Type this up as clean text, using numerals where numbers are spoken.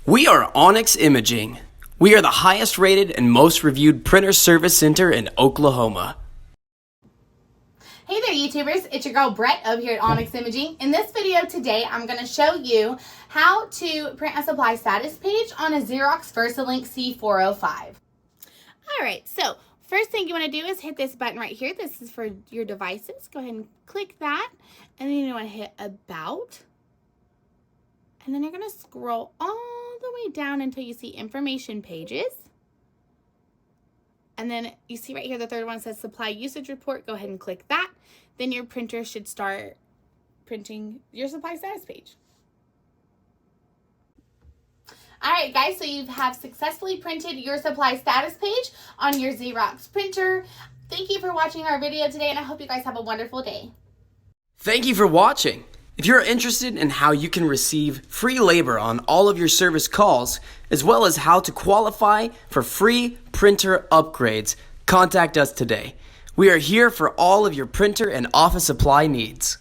We are Onyx Imaging. We are the highest rated and most reviewed printer service center in Oklahoma. Hey there YouTubers, it's your girl Brett over here at Onyx Imaging. In this video today, I'm going to show you how to print a supply status page on a Xerox VersaLink C405. Alright, so first thing you want to do is hit this button right here. This is for your devices. Go ahead and click that, and then you want to hit About. And then you're going to scroll all the way down until you see Information Pages. And then you see right here the third one says Supply Usage Report. Go ahead and click that. Then your printer should start printing your supply status page. Alright guys, so you have successfully printed your supply status page on your Xerox printer. Thank you for watching our video today, and I hope you guys have a wonderful day. Thank you for watching. If you're interested in how you can receive free labor on all of your service calls, as well as how to qualify for free printer upgrades, contact us today. We are here for all of your printer and office supply needs.